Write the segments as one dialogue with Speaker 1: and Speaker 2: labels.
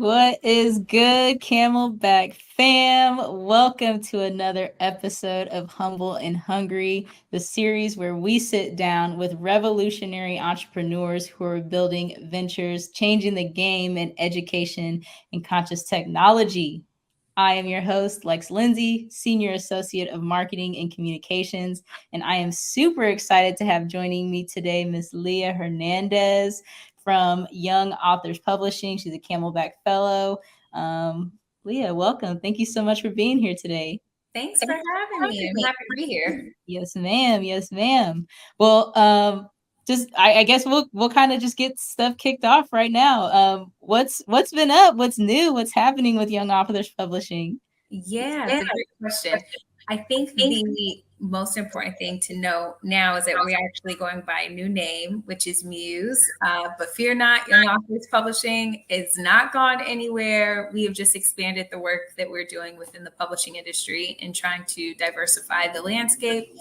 Speaker 1: What is good, Camelback fam? Welcome to another episode of Humble and Hungry, the series where we sit down with revolutionary entrepreneurs who are building ventures, changing the game in education and conscious technology. I am your host, Lex Lindsay, Senior Associate of Marketing and Communications, and I am super excited to have joining me today Miss Leah Hernandez from Young Authors Publishing. She's a Camelback Fellow. Leah, welcome. Thank you so much for being here today.
Speaker 2: Thanks for having me. I'm happy to be here.
Speaker 1: Yes, ma'am. Yes, ma'am. Well, I guess we'll kind of just get stuff kicked off right now. What's been up? What's new? What's happening with Young Authors Publishing?
Speaker 2: Yeah, it's a great question. I think the most important thing to know now is that we're actually going by a new name, which is Muse. But fear not, Young Authors Publishing is not gone anywhere. We have just expanded the work that we're doing within the publishing industry and trying to diversify the landscape.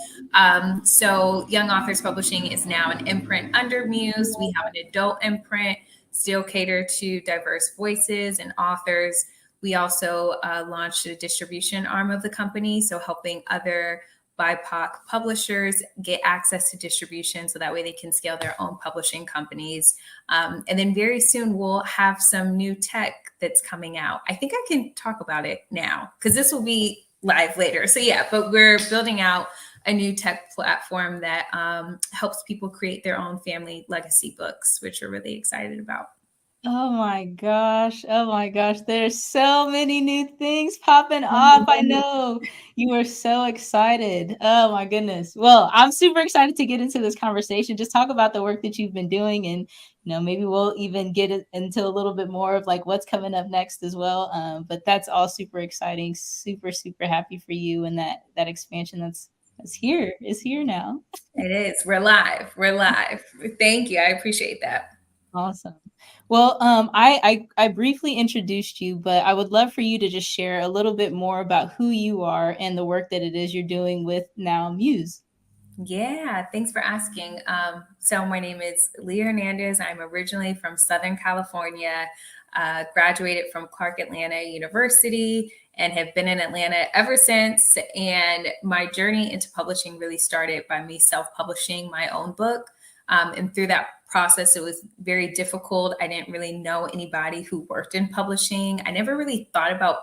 Speaker 2: So Young Authors Publishing is now an imprint under Muse. We have an adult imprint, still cater to diverse voices and authors. We also launched a distribution arm of the company, so helping other BIPOC publishers get access to distribution so that way they can scale their own publishing companies. And then very soon we'll have some new tech that's coming out. I think I can talk about it now because this will be live later. So yeah, but we're building out a new tech platform that helps people create their own family legacy books, which we're really excited about.
Speaker 1: Oh my gosh. Oh my gosh. There's so many new things popping off. I know you are so excited. Oh my goodness. Well, I'm super excited to get into this conversation. Just talk about the work that you've been doing, and maybe we'll even get into a little bit more of like what's coming up next as well. But that's all super exciting. Super, super happy for you, and that expansion that's here is here now.
Speaker 2: It is. We're live. We're live. Thank you. I appreciate that.
Speaker 1: Awesome. Well, I briefly introduced you, but I would love for you to just share a little bit more about who you are and the work that it is you're doing with now Muse.
Speaker 2: Yeah, thanks for asking. So my name is Leah Hernandez. I'm originally from Southern California, graduated from Clark Atlanta University, and have been in Atlanta ever since. And my journey into publishing really started by me self-publishing my own book. And through that process, it was very difficult. I didn't really know anybody who worked in publishing. I never really thought about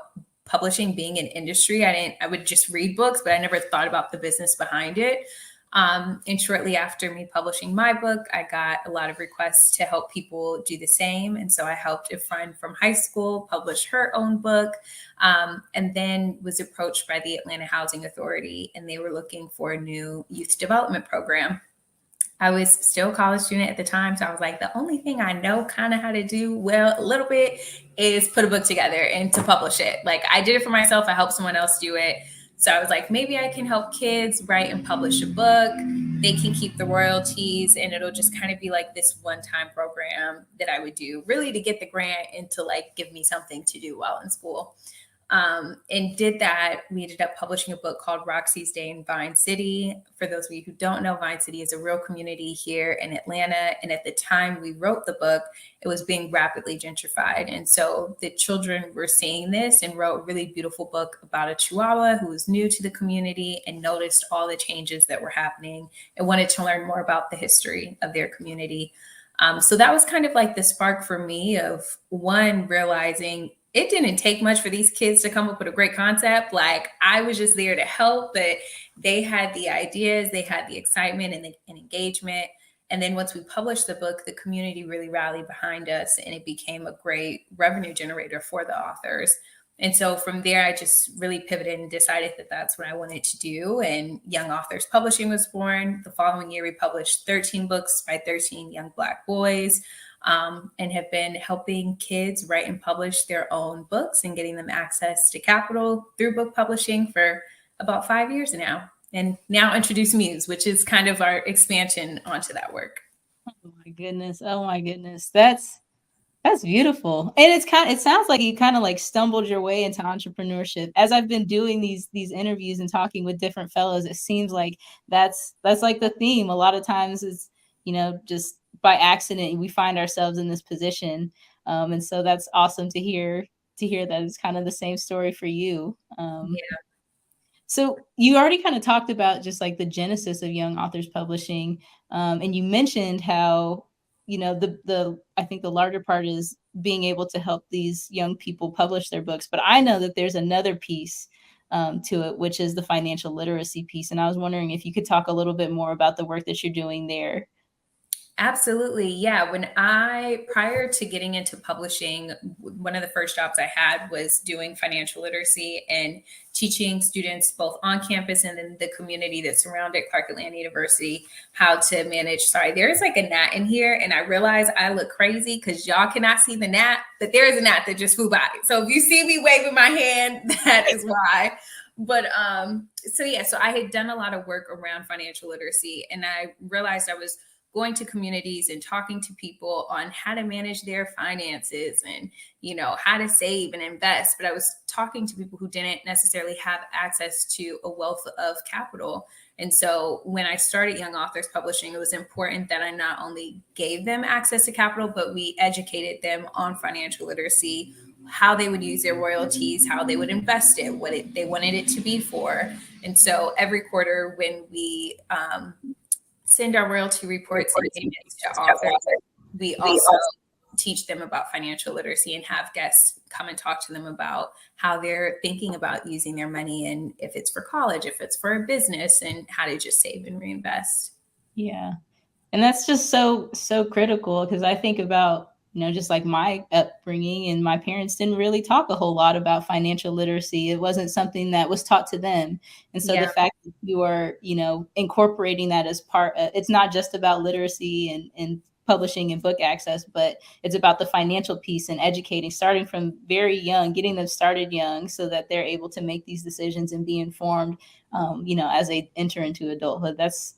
Speaker 2: publishing being an industry. I would just read books, but I never thought about the business behind it. And shortly after me publishing my book, I got a lot of requests to help people do the same. And so I helped a friend from high school publish her own book, and then was approached by the Atlanta Housing Authority, and they were looking for a new youth development program. I was still a college student at the time. So I was like, the only thing I know kind of how to do well, a little bit, is put a book together and to publish it. Like I did it for myself. I helped someone else do it. So I was like, maybe I can help kids write and publish a book. They can keep the royalties, and it'll just kind of be like this one-time program that I would do really to get the grant and to like give me something to do while in school. And did that. We ended up publishing a book called Roxy's Day in Vine City. For those of you who don't know, Vine City is a real community here in Atlanta. And at the time we wrote the book, it was being rapidly gentrified. And so the children were seeing this and wrote a really beautiful book about a Chihuahua who was new to the community and noticed all the changes that were happening and wanted to learn more about the history of their community. So that was kind of like the spark for me of one, realizing it didn't take much for these kids to come up with a great concept. Like I was just there to help, but they had the ideas, they had the excitement and engagement. And then once we published the book, the community really rallied behind us, and it became a great revenue generator for the authors. And so from there, I just really pivoted and decided that that's what I wanted to do. And Young Authors Publishing was born. The following year, we published 13 books by 13 young Black boys. And have been helping kids write and publish their own books and getting them access to capital through book publishing for about 5 years now. And now introduce Muse, which is kind of our expansion onto that work.
Speaker 1: Oh my goodness. Oh my goodness. That's beautiful. And it sounds like you kind of like stumbled your way into entrepreneurship. As I've been doing these interviews and talking with different fellows, it seems like that's like the theme. A lot of times it's, just by accident we find ourselves in this position. And so that's awesome to hear that it's kind of the same story for you.
Speaker 2: Yeah.
Speaker 1: So you already kind of talked about just like the genesis of Young Authors Publishing, and you mentioned how the I think the larger part is being able to help these young people publish their books. But I know that there's another piece to it, which is the financial literacy piece. And I was wondering if you could talk a little bit more about the work that you're doing there.
Speaker 2: Absolutely. Yeah. Prior to getting into publishing, one of the first jobs I had was doing financial literacy and teaching students both on campus and in the community that surrounded Clark Atlanta University how to manage. Sorry, there's like a gnat in here, and I realize I look crazy because y'all cannot see the gnat, but there is a gnat that just flew by. So if you see me waving my hand, that is why. But so I had done a lot of work around financial literacy, and I realized I was going to communities and talking to people on how to manage their finances and, how to save and invest. But I was talking to people who didn't necessarily have access to a wealth of capital. And so when I started Young Authors Publishing, it was important that I not only gave them access to capital, but we educated them on financial literacy, how they would use their royalties, how they would invest it, they wanted it to be for. And so every quarter when we send our royalty reports and payments to authors, we also teach them about financial literacy and have guests come and talk to them about how they're thinking about using their money, and if it's for college, if it's for a business, and how to just save and reinvest.
Speaker 1: Yeah. And that's just so critical, because I think about, just like my upbringing, and my parents didn't really talk a whole lot about financial literacy. It wasn't something that was taught to them. And so the fact that you are, incorporating that as part, it's not just about literacy and publishing and book access, but it's about the financial piece and educating, starting from very young, getting them started young so that they're able to make these decisions and be informed, as they enter into adulthood. That's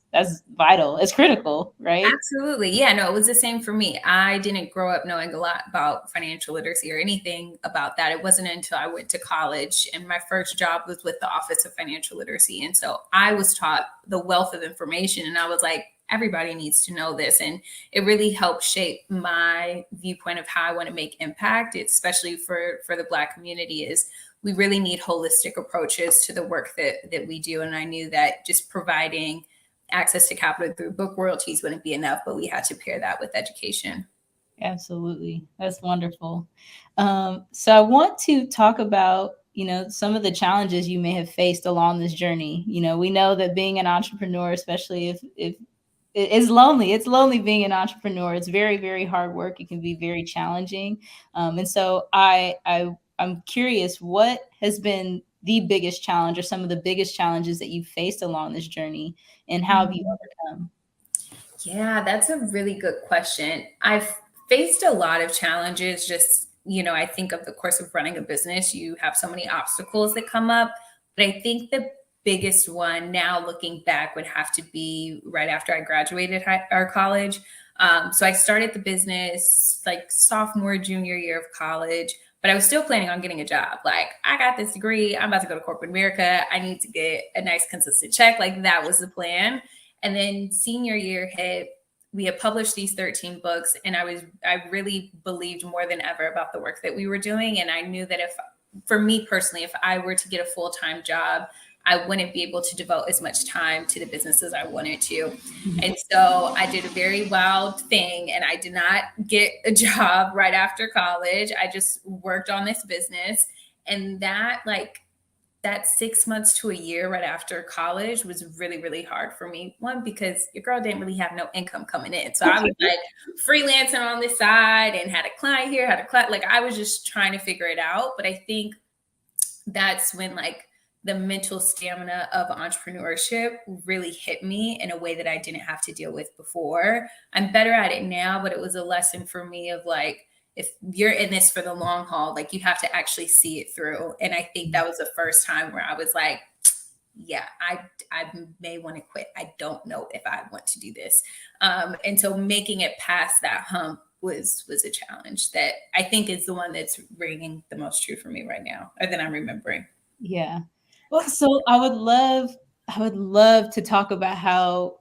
Speaker 1: vital. It's critical, right?
Speaker 2: Absolutely. Yeah, no, it was the same for me. I didn't grow up knowing a lot about financial literacy or anything about that. It wasn't until I went to college, and my first job was with the Office of Financial Literacy. And so I was taught the wealth of information, and I was like, everybody needs to know this. And it really helped shape my viewpoint of how I want to make impact, especially for the Black community, is we really need holistic approaches to the work that we do. And I knew that just providing access to capital through book royalties wouldn't be enough, but we had to pair that with education.
Speaker 1: Absolutely. That's wonderful. So I want to talk about, some of the challenges you may have faced along this journey. We know that being an entrepreneur, especially if it's lonely, being an entrepreneur. It's very, very hard work. It can be very challenging. And so I'm curious, what has been the biggest challenge or some of the biggest challenges that you've faced along this journey, and how have you overcome?
Speaker 2: Yeah, that's a really good question. I've faced a lot of challenges. Just, I think of the course of running a business, you have so many obstacles that come up. But I think the biggest one now looking back would have to be right after I graduated our college. So I started the business like sophomore, junior year of college, but I was still planning on getting a job. Like, I got this degree, I'm about to go to corporate America. I need to get a nice, consistent check. Like, that was the plan. And then senior year hit, we had published these 13 books, and I really believed more than ever about the work that we were doing. And I knew that for me personally, if I were to get a full-time job, I wouldn't be able to devote as much time to the business as I wanted to. And so I did a very wild thing, and I did not get a job right after college. I just worked on this business. And that 6 months to a year right after college was really, really hard for me. One, because your girl didn't really have no income coming in. So I was like freelancing on the side and had a client here, had a client, like I was just trying to figure it out. But I think that's when the mental stamina of entrepreneurship really hit me in a way that I didn't have to deal with before. I'm better at it now, but it was a lesson for me of if you're in this for the long haul, you have to actually see it through. And I think that was the first time where I was like, yeah, I may want to quit. I don't know if I want to do this. And so making it past that hump was a challenge that I think is the one that's ringing the most true for me right now, or that I'm remembering.
Speaker 1: Yeah. Well, so I would love to talk about how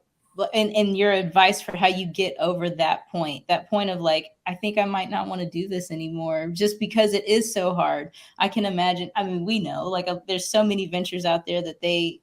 Speaker 1: and your advice for how you get over that point of like, I think I might not want to do this anymore just because it is so hard. I can imagine. I mean, we know like there's so many ventures out there that they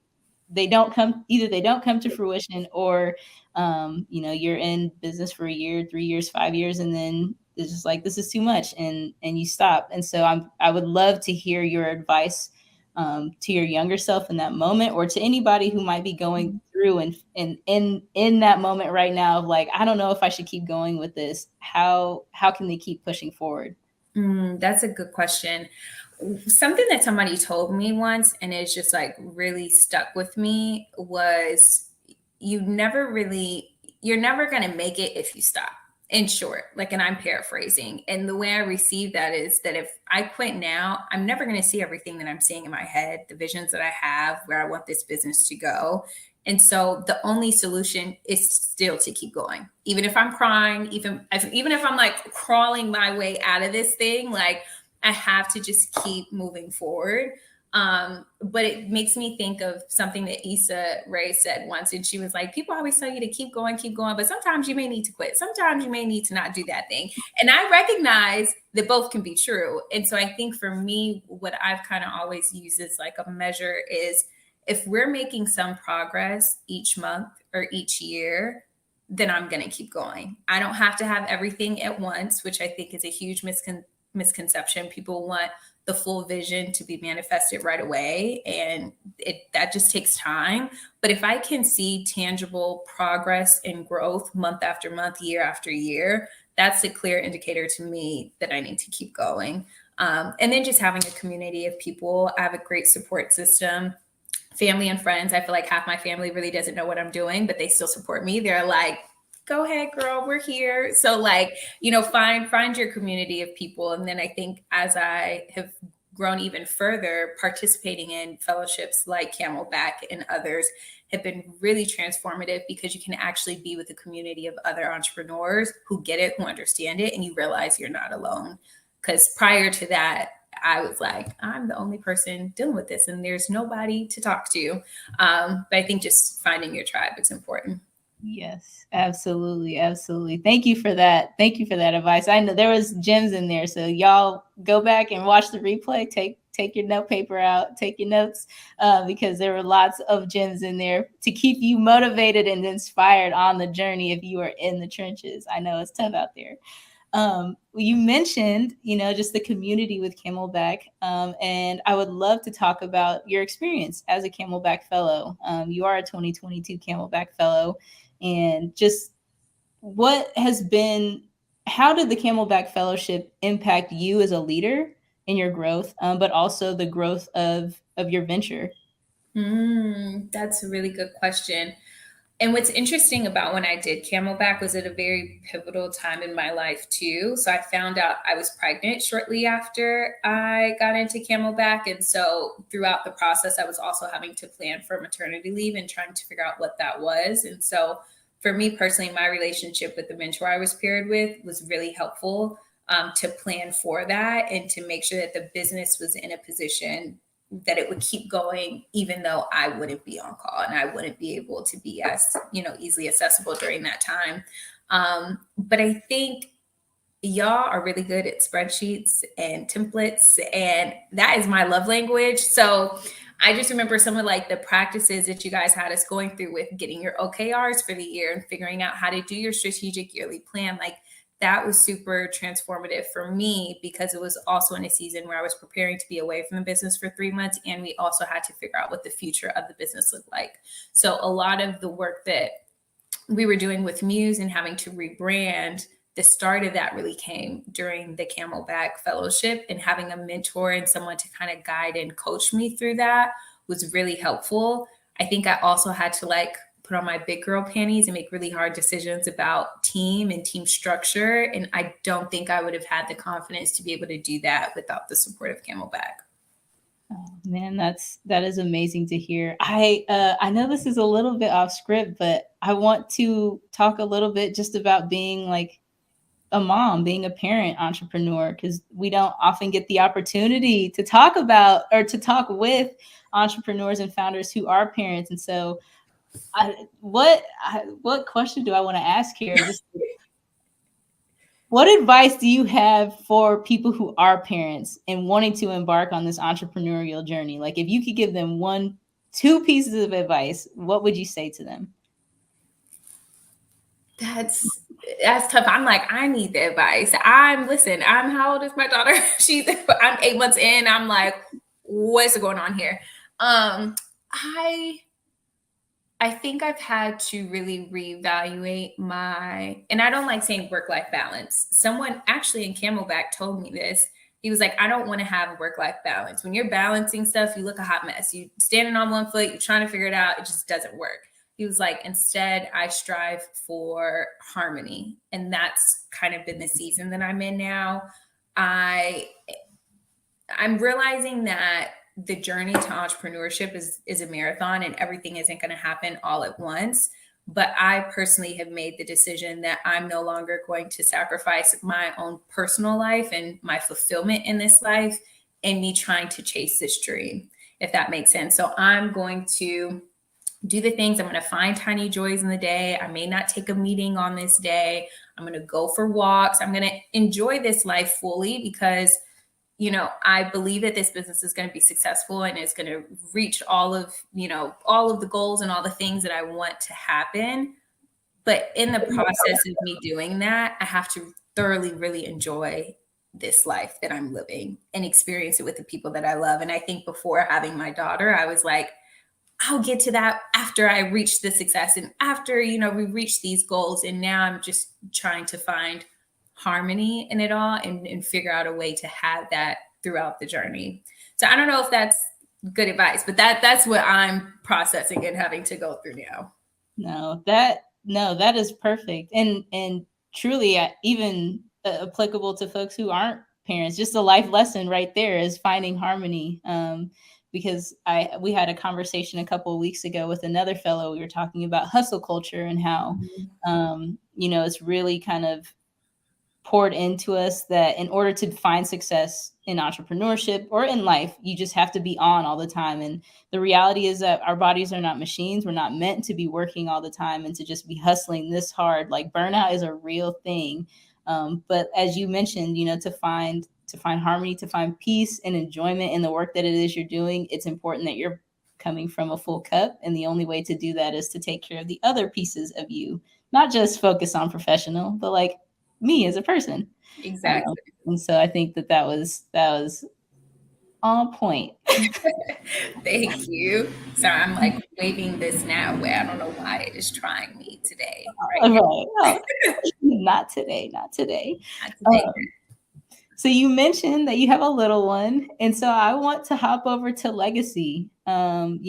Speaker 1: don't come, either they don't come to fruition, or you're in business for a year, 3 years, 5 years, and then it's just like, this is too much, and you stop. And so I would love to hear your advice to your younger self in that moment, or to anybody who might be going through and in that moment right now of like, I don't know if I should keep going with this. How can they keep pushing forward?
Speaker 2: That's a good question. Something that somebody told me once, and it's just like really stuck with me, was you're never going to make it if you stop. In short, like, and I'm paraphrasing. And the way I receive that is that if I quit now, I'm never going to see everything that I'm seeing in my head, the visions that I have, where I want this business to go. And so the only solution is still to keep going. Even if I'm crying, even if I'm like crawling my way out of this thing, like, I have to just keep moving forward. But it makes me think of something that Issa Rae said once. And she was like, people always tell you to keep going, but sometimes you may need to quit. Sometimes you may need to not do that thing. And I recognize that both can be true. And so I think for me, what I've kind of always used as like a measure is, if we're making some progress each month or each year, then I'm going to keep going. I don't have to have everything at once, which I think is a huge misconception. People want the full vision to be manifested right away, and that just takes time. But if I can see tangible progress and growth month after month, year after year, that's a clear indicator to me that I need to keep going. And then just having a community of people. I have a great support system, family and friends. I feel like half my family really doesn't know what I'm doing, but they still support me. They're like, go ahead, girl, we're here. So like, find your community of people. And then I think as I have grown even further, participating in fellowships like Camelback and others have been really transformative, because you can actually be with a community of other entrepreneurs who get it, who understand it, and you realize you're not alone. Because prior to that, I was like, I'm the only person dealing with this and there's nobody to talk to. But I think just finding your tribe is important.
Speaker 1: Yes, absolutely. Absolutely. Thank you for that. Thank you for that advice. I know there was gems in there. So y'all go back and watch the replay. Take your note paper out, take your notes, because there were lots of gems in there to keep you motivated and inspired on the journey if you are in the trenches. I know it's tough out there. You mentioned, just the community with Camelback, and I would love to talk about your experience as a Camelback Fellow. You are a 2022 Camelback Fellow, and just how did the Camelback Fellowship impact you as a leader in your growth, but also the growth of your venture?
Speaker 2: That's a really good question. And what's interesting about when I did Camelback was at a very pivotal time in my life too. So I found out I was pregnant shortly after I got into Camelback. And so throughout the process, I was also having to plan for maternity leave and trying to figure out what that was. And so for me personally, my relationship with the mentor I was paired with was really helpful to plan for that and to make sure that the business was in a position that it would keep going, even though I wouldn't be on call and I wouldn't be able to be as, easily accessible during that time. But I think y'all are really good at spreadsheets and templates, and that is my love language. So I just remember some of like the practices that you guys had us going through with getting your OKRs for the year and figuring out how to do your strategic yearly plan. Like, that was super transformative for me, because it was also in a season where I was preparing to be away from the business for 3 months. And we also had to figure out what the future of the business looked like. So a lot of the work that we were doing with Muse and having to rebrand, the start of that really came during the Camelback Fellowship, and having a mentor and someone to kind of guide and coach me through that was really helpful. I think I also had to like put on my big girl panties and make really hard decisions about team and team structure. And I don't think I would have had the confidence to be able to do that without the support of Camelback.
Speaker 1: Oh, man, that is amazing to hear. I know this is a little bit off script, but I want to talk a little bit just about being like a mom, being a parent entrepreneur, because we don't often get the opportunity to talk about or to talk with entrepreneurs and founders who are parents. And so What question do I want to ask here? Just what advice do you have for people who are parents and wanting to embark on this entrepreneurial journey? Like, if you could give them two pieces of advice, what would you say to them?
Speaker 2: That's tough. I'm like, I need the advice. I'm how old is my daughter? I'm 8 months in. I'm like, what's going on here? I think I've had to really reevaluate and I don't like saying work-life balance. Someone actually in Camelback told me this. He was like, I don't want to have a work-life balance. When you're balancing stuff, you look a hot mess. You standing on one foot, you're trying to figure it out. It just doesn't work. He was like, instead, I strive for harmony. And that's kind of been the season that I'm in now. I'm realizing that the journey to entrepreneurship is a marathon, and everything isn't going to happen all at once. But I personally have made the decision that I'm no longer going to sacrifice my own personal life and my fulfillment in this life and me trying to chase this dream, if that makes sense. So I'm going to do the things. I'm going to find tiny joys in the day. I may not take a meeting on this day. I'm going to go for walks. I'm going to enjoy this life fully because I believe that this business is going to be successful and it's going to reach all of the goals and all the things that I want to happen. But in the process of me doing that, I have to thoroughly, really enjoy this life that I'm living and experience it with the people that I love. And I think before having my daughter, I was like, I'll get to that after I reach the success and after, we reach these goals. And now I'm just trying to find harmony in it all and figure out a way to have that throughout the journey. So I don't know if that's good advice, but that's what I'm processing and having to go through now.
Speaker 1: No, that is perfect. And truly even applicable to folks who aren't parents. Just a life lesson right there is finding harmony. Because we had a conversation a couple of weeks ago with another fellow. We were talking about hustle culture and how, it's really kind of poured into us that in order to find success in entrepreneurship or in life, you just have to be on all the time. And the reality is that our bodies are not machines. We're not meant to be working all the time and to just be hustling this hard. Like, burnout is a real thing. But as you mentioned, to find harmony, to find peace and enjoyment in the work that it is you're doing, it's important that you're coming from a full cup. And the only way to do that is to take care of the other pieces of you, not just focus on professional, but like me as a person.
Speaker 2: Exactly.
Speaker 1: And so I think that was on point.
Speaker 2: Thank you. So I'm like waving this now where I don't know why it is trying me today. Right?
Speaker 1: Oh, not today.
Speaker 2: Not today.
Speaker 1: So you mentioned that you have a little one. And so I want to hop over to legacy. And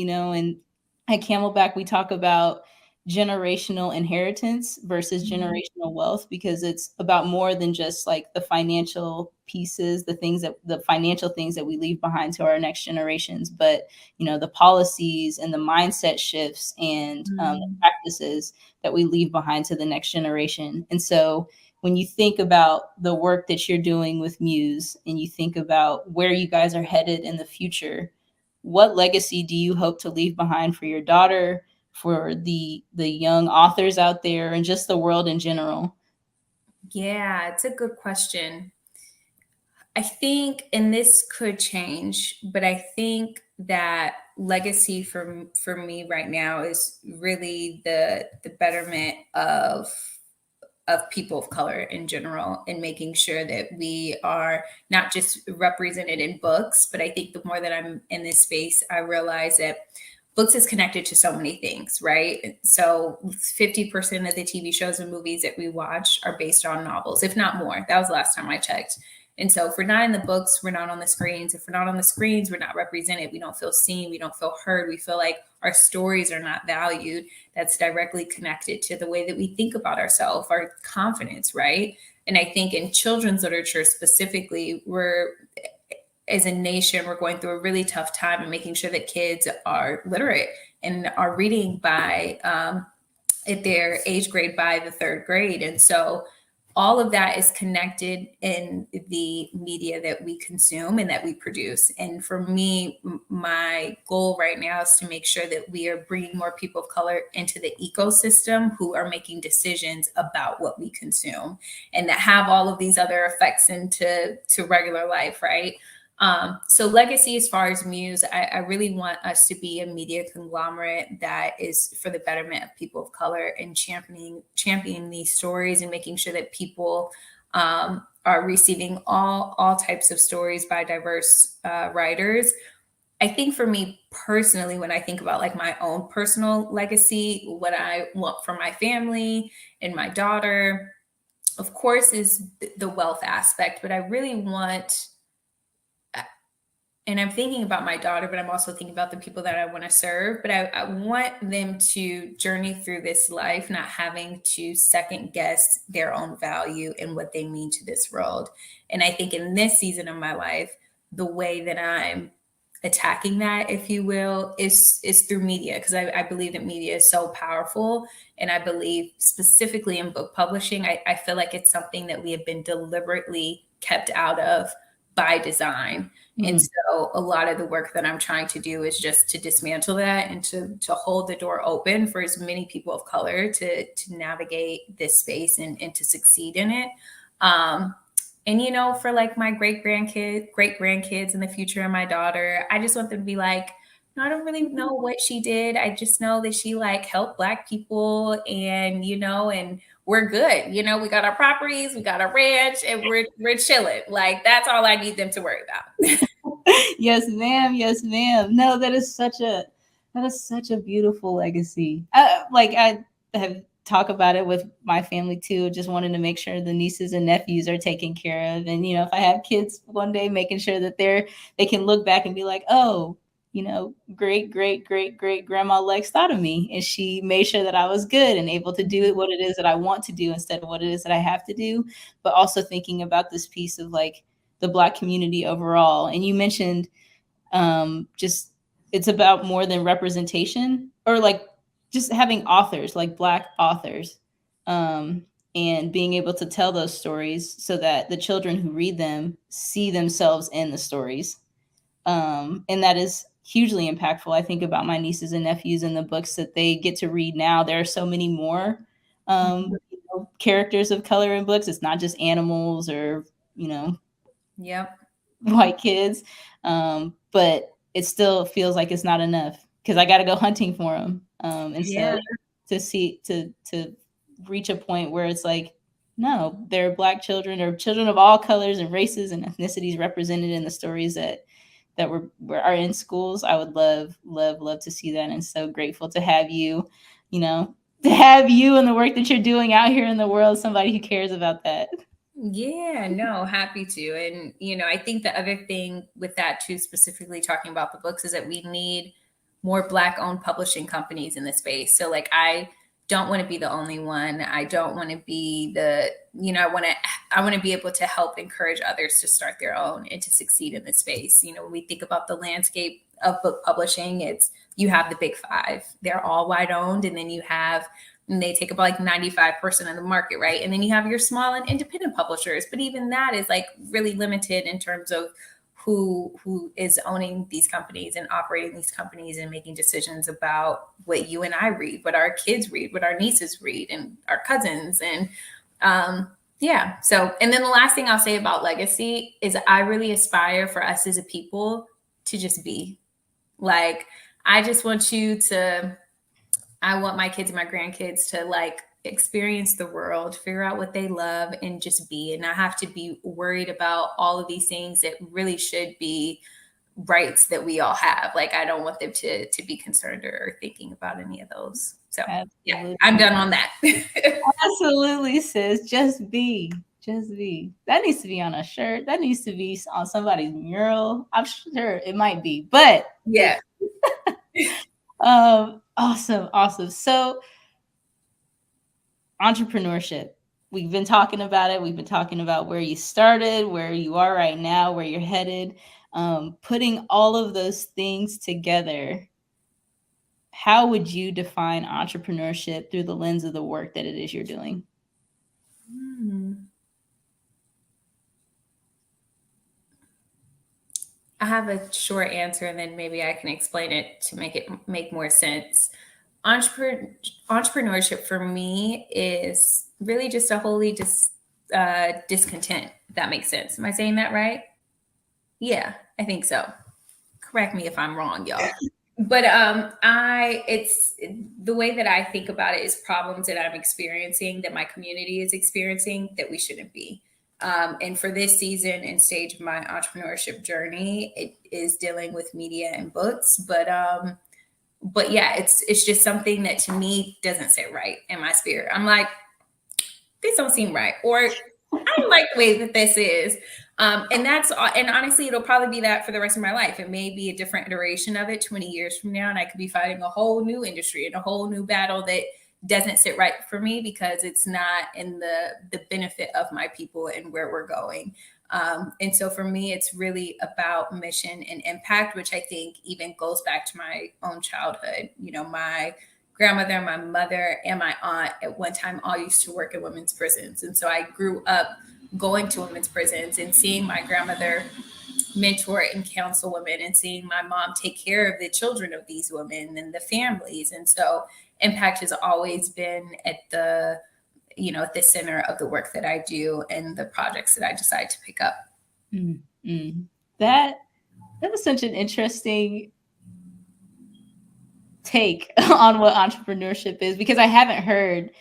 Speaker 1: at Camelback, we talk about generational inheritance versus generational wealth, because it's about more than just like the financial pieces, the financial things that we leave behind to our next generations, but the policies and the mindset shifts and the practices that we leave behind to the next generation. And so when you think about the work that you're doing with Muse and you think about where you guys are headed in the future, what legacy do you hope to leave behind for your daughter, for the young authors out there, and just the world in general?
Speaker 2: Yeah, it's a good question. I think, and this could change, but I think that legacy for me right now is really the betterment of people of color in general, and making sure that we are not just represented in books. But I think the more that I'm in this space, I realize that books is connected to so many things, right? So 50% of the TV shows and movies that we watch are based on novels, if not more. That was the last time I checked. And so if we're not in the books, we're not on the screens. If we're not on the screens, we're not represented. We don't feel seen. We don't feel heard. We feel like our stories are not valued. That's directly connected to the way that we think about ourselves, our confidence, right? And I think in children's literature specifically, as a nation, we're going through a really tough time in making sure that kids are literate and are reading by at their age grade by the third grade. And so all of that is connected in the media that we consume and that we produce. And for me, my goal right now is to make sure that we are bringing more people of color into the ecosystem who are making decisions about what we consume and that have all of these other effects into regular life, right? So legacy, as far as Muse, I really want us to be a media conglomerate that is for the betterment of people of color and championing these stories and making sure that people are receiving all types of stories by diverse writers. I think for me personally, when I think about like my own personal legacy, what I want for my family and my daughter, of course, is the wealth aspect, but I really want, and I'm thinking about my daughter, but I'm also thinking about the people that I want to serve. But I want them to journey through this life, not having to second guess their own value and what they mean to this world. And I think in this season of my life, the way that I'm attacking that, if you will, is through media, because I believe that media is so powerful. And I believe specifically in book publishing, I feel like it's something that we have been deliberately kept out of by design. And so a lot of the work that I'm trying to do is just to dismantle that and to hold the door open for as many people of color to navigate this space and to succeed in it. And you know, for like my great grandkids in the future and my daughter, I just want them to be like, no, I don't really know what she did. I just know that she like helped Black people, and you know, and we're good. You know, we got our properties, we got our ranch, and we're chilling. Like that's all I need them to worry about.
Speaker 1: Yes, ma'am. Yes, ma'am. No, that is such a beautiful legacy. Like I have talked about it with my family too, just wanting to make sure the nieces and nephews are taken care of. And you know, if I have kids one day, making sure that they can look back and be like, oh, you know, great, great, great, great grandma Lex thought of me, and she made sure that I was good and able to do what it is that I want to do instead of what it is that I have to do. But also thinking about this piece of like the Black community overall. And you mentioned just it's about more than representation, or like just having authors, like Black authors, um, and being able to tell those stories so that the children who read them see themselves in the stories. And that is hugely impactful. I think about my nieces and nephews and the books that they get to read now. There are so many more characters of color in books. It's not just animals or, you know,
Speaker 2: Yep.
Speaker 1: white kids. But it still feels like it's not enough because I got to go hunting for them. And so
Speaker 2: Yeah.
Speaker 1: to reach a point where it's like, no, there are Black children or children of all colors and races and ethnicities represented in the stories that are in schools. I would love to see that, and so grateful to have you, you know, to have you and the work that you're doing out here in the world. Somebody who cares about that.
Speaker 2: Yeah, no, happy to. And, you know, I think the other thing with that too, specifically talking about the books, is that we need more Black owned publishing companies in the space. So, like, I don't want to be the only one. I don't want to be the, you know, I want to be able to help encourage others to start their own and to succeed in this space. You know, when we think about the landscape of book publishing, it's, you have the big five, they're all white owned. And then you have, and they take up like 95% of the market, right? And then you have your small and independent publishers, but even that is like really limited in terms of who is owning these companies and operating these companies and making decisions about what you and I read, what our kids read, what our nieces read, and our cousins. And yeah. So, and then the last thing I'll say about legacy is I really aspire for us as a people to just be. Like, I just want you to, I want my kids and my grandkids to like experience the world, figure out what they love, and just be, and not have to be worried about all of these things that really should be rights that we all have. Like, I don't want them to be concerned or thinking about any of those. So yeah,
Speaker 1: Absolutely.
Speaker 2: I'm done on that.
Speaker 1: Absolutely, sis. Just be. Just be. That needs to be on a shirt. That needs to be on somebody's mural. I'm sure it might be, but
Speaker 2: Yeah.
Speaker 1: awesome, awesome. So entrepreneurship. We've been talking about it. We've been talking about where you started, where you are right now, where you're headed. Putting all of those things together, how would you define entrepreneurship through the lens of the work that it is you're doing?
Speaker 2: I have a short answer, and then maybe I can explain it to make it make more sense. Entrepreneurship for me is really just a holy discontent. If that makes sense. Am I saying that right? Yeah, I think so. Correct me if I'm wrong, y'all. But I it's the way that I think about it is problems that I'm experiencing, that my community is experiencing, that we shouldn't be. And for this season and stage of my entrepreneurship journey, it is dealing with media and books. But yeah, it's just something that to me doesn't sit right in my spirit. I'm like, this don't seem right, or I don't like the way that this is. And honestly, it'll probably be that for the rest of my life. It may be a different iteration of it 20 years from now, and I could be fighting a whole new industry and a whole new battle that doesn't sit right for me because it's not in the benefit of my people and where we're going. And so for me, it's really about mission and impact, which I think even goes back to my own childhood. You know, my grandmother, my mother, and my aunt at one time all used to work in women's prisons. And so I grew up going to women's prisons and seeing my grandmother mentor and counsel women and seeing my mom take care of the children of these women and the families. And so impact has always been at the center of the work that I do and the projects that I decide to pick up.
Speaker 1: Mm-hmm. That was such an interesting take on what entrepreneurship is, because I haven't heard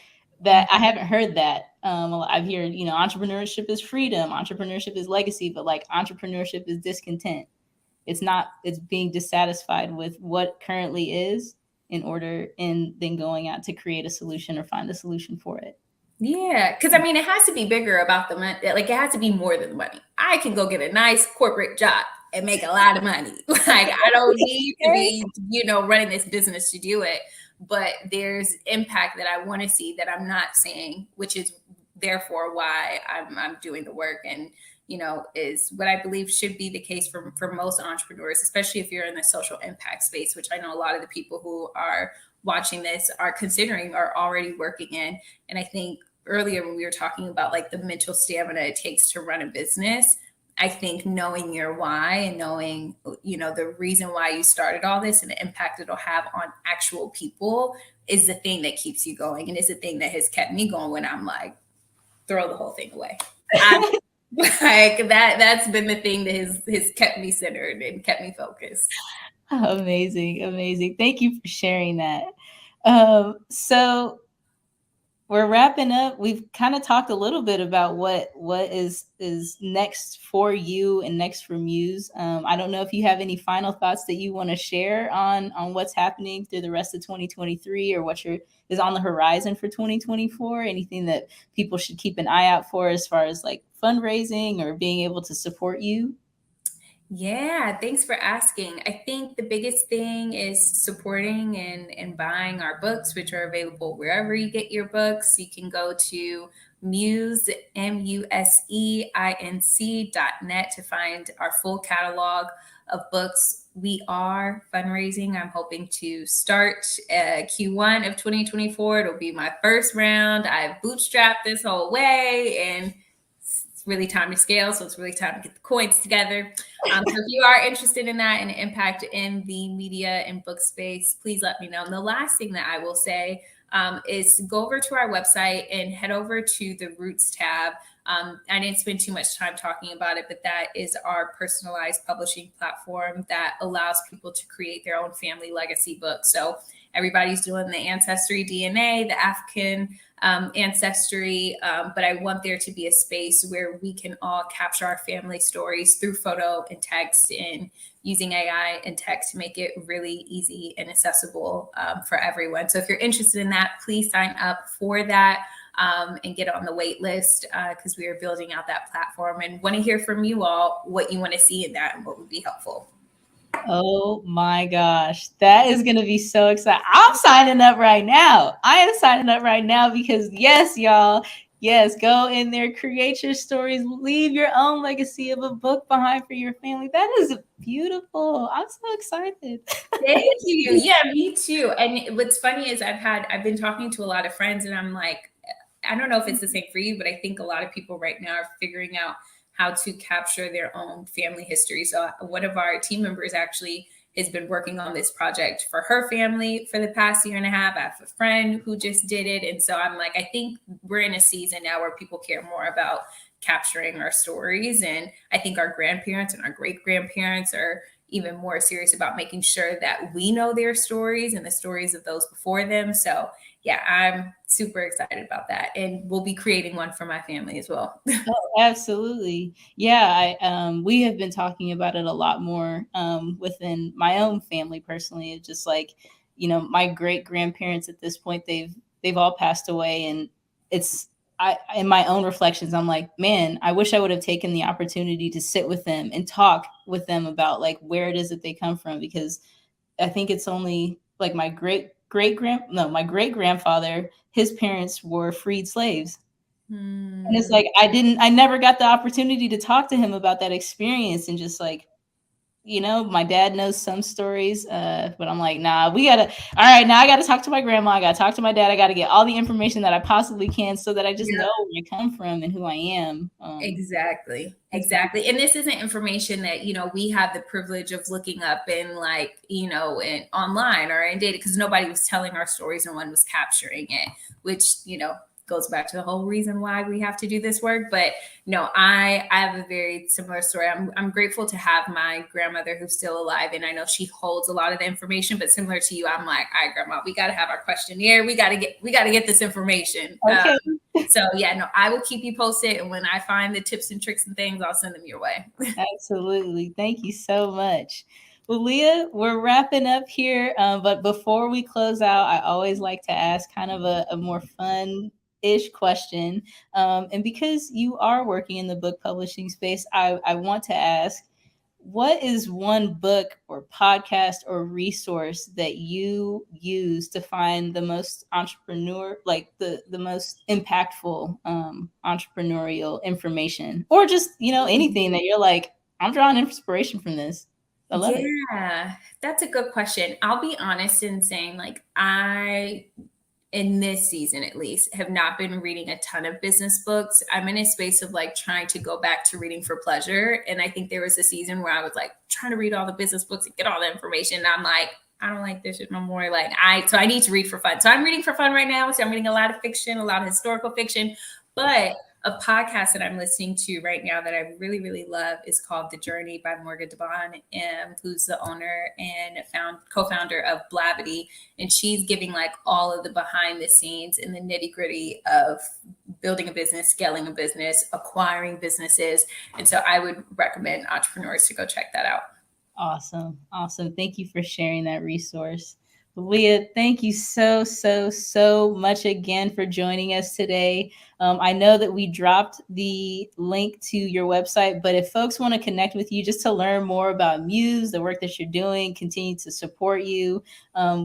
Speaker 1: that. I've heard, entrepreneurship is freedom, entrepreneurship is legacy, but like entrepreneurship is discontent. It's being dissatisfied with what currently is and then going out to create a solution or find a solution for it.
Speaker 2: Yeah, because I mean, it has to be bigger about the money. Like, it has to be more than the money. I can go get a nice corporate job and make a lot of money. Like, I don't need to be, running this business to do it. But there's impact that I want to see that I'm not seeing, which is therefore why I'm doing the work. And, is what I believe should be the case for most entrepreneurs, especially if you're in the social impact space, which I know a lot of the people who are watching this are considering are already working in. And I think earlier when we were talking about like the mental stamina it takes to run a business, I think knowing your why and knowing, the reason why you started all this and the impact it'll have on actual people is the thing that keeps you going. And it's the thing that has kept me going when I'm like, throw the whole thing away. Like that's been the thing that has kept me centered and kept me focused.
Speaker 1: Amazing. Thank you for sharing that. So we're wrapping up. We've kind of talked a little bit about what is next for you and next for Muse. I don't know if you have any final thoughts that you want to share on what's happening through the rest of 2023 or what is on the horizon for 2024. Anything that people should keep an eye out for as far as like fundraising or being able to support you?
Speaker 2: Yeah, thanks for asking. I think the biggest thing is supporting and buying our books, which are available wherever you get your books. You can go to museinc.net to find our full catalog of books. We are fundraising. I'm hoping to start Q1 of 2024. It'll be my first round. I've bootstrapped this whole way, and it's really time to scale. So it's really time to get the coins together. So if you are interested in that and impact in the media and book space, please let me know. And the last thing that I will say is go over to our website and head over to the Roots tab. I didn't spend too much time talking about it, but that is our personalized publishing platform that allows people to create their own family legacy book. So everybody's doing the ancestry DNA, the African ancestry, but I want there to be a space where we can all capture our family stories through photo and text and using AI and text to make it really easy and accessible for everyone. So if you're interested in that, please sign up for that and get on the wait list because we are building out that platform and want to hear from you all what you want to see in that and what would be helpful.
Speaker 1: Oh my gosh, that is going to be so exciting. I'm signing up right now. I am signing up right now because yes, y'all, yes, go in there, create your stories, leave your own legacy of a book behind for your family. That is beautiful. I'm so excited.
Speaker 2: Thank you. Yeah, me too. And what's funny is I've been talking to a lot of friends and I'm like, I don't know if it's the same for you, but I think a lot of people right now are figuring out how to capture their own family history. So one of our team members actually has been working on this project for her family for the past year and a half. I have a friend who just did it. And so I'm like, I think we're in a season now where people care more about capturing our stories. And I think our grandparents and our great grandparents are even more serious about making sure that we know their stories and the stories of those before them. So yeah, I'm super excited about that. And we'll be creating one for my family as well.
Speaker 1: Oh, absolutely. Yeah, we have been talking about it a lot more within my own family personally. It's just like, my great grandparents at this point, they've all passed away, and it's in my own reflections, I'm like, man, I wish I would have taken the opportunity to sit with them and talk with them about like where it is that they come from, because I think it's only like my great grandfather, his parents were freed slaves. And it's like, I never got the opportunity to talk to him about that experience. And just like, my dad knows some stories, but I'm like, nah, all right, now I got to talk to my grandma. I got to talk to my dad. I got to get all the information that I possibly can so that I just know where I come from and who I am.
Speaker 2: Exactly. And this isn't information that, we have the privilege of looking up in like, in online or in data, because nobody was telling our stories and one was capturing it, which, goes back to the whole reason why we have to do this work. But no, I have a very similar story. I'm grateful to have my grandmother who's still alive, and I know she holds a lot of the information. But similar to you, I'm like, all right, grandma, we got to have our questionnaire. We got to get this information.
Speaker 1: Okay.
Speaker 2: So yeah, no, I will keep you posted, and when I find the tips and tricks and things, I'll send them your way.
Speaker 1: Absolutely. Thank you so much. Well, Leah, we're wrapping up here. But before we close out, I always like to ask kind of a more fun-ish question. And because you are working in the book publishing space, I want to ask, what is one book or podcast or resource that you use to find the most the most impactful entrepreneurial information, or just anything that you're like, I'm drawing inspiration from this? I love it.
Speaker 2: Yeah, that's a good question. I'll be honest in saying, like, in this season at least, have not been reading a ton of business books. I'm in a space of like trying to go back to reading for pleasure. And I think there was a season where I was like trying to read all the business books and get all the information. And I'm like, I don't like this shit no more. So I need to read for fun. So I'm reading for fun right now. So I'm reading a lot of fiction, a lot of historical fiction, but a podcast that I'm listening to right now that I really, really love is called The Journey by Morgan Devon, who's the owner and co-founder of Blavity. And she's giving like all of the behind the scenes and the nitty gritty of building a business, scaling a business, acquiring businesses. And so I would recommend entrepreneurs to go check that out.
Speaker 1: Awesome. Thank you for sharing that resource. Leah, thank you so much again for joining us today. I know that we dropped the link to your website, but if folks want to connect with you just to learn more about Muse, the work that you're doing, continue to support you,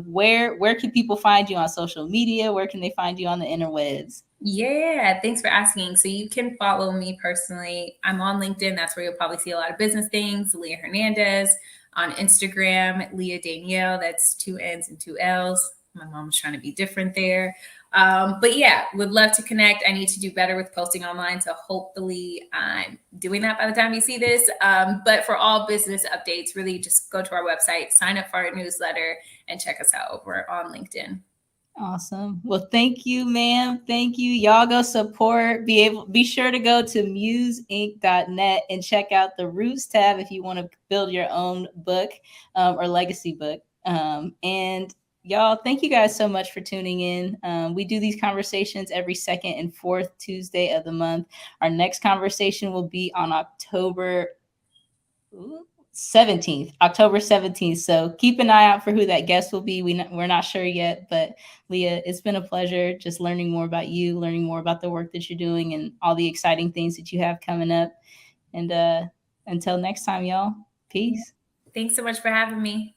Speaker 1: where can people find you on social media? Where can they find you on the interwebs?
Speaker 2: Yeah, thanks for asking. So you can follow me personally. I'm on LinkedIn. That's where you'll probably see a lot of business things. Leah Hernandez. On Instagram, Leah Danielle. That's 2 N's and 2 L's. My mom was trying to be different there. But yeah, would love to connect. I need to do better with posting online. So hopefully I'm doing that by the time you see this. But for all business updates, really just go to our website, sign up for our newsletter, and check us out over on LinkedIn.
Speaker 1: Awesome. Well, thank you, ma'am. Thank you. Y'all go support. Be sure to go to museinc.net and check out the Roots tab if you want to build your own book or legacy book. And y'all, thank you guys so much for tuning in. We do these conversations every second and fourth Tuesday of the month. Our next conversation will be on October 17th. So keep an eye out for who that guest will be. We're not sure yet, but Leah, it's been a pleasure just learning more about you, learning more about the work that you're doing and all the exciting things that you have coming up. And until next time, y'all, peace.
Speaker 2: Thanks so much for having me.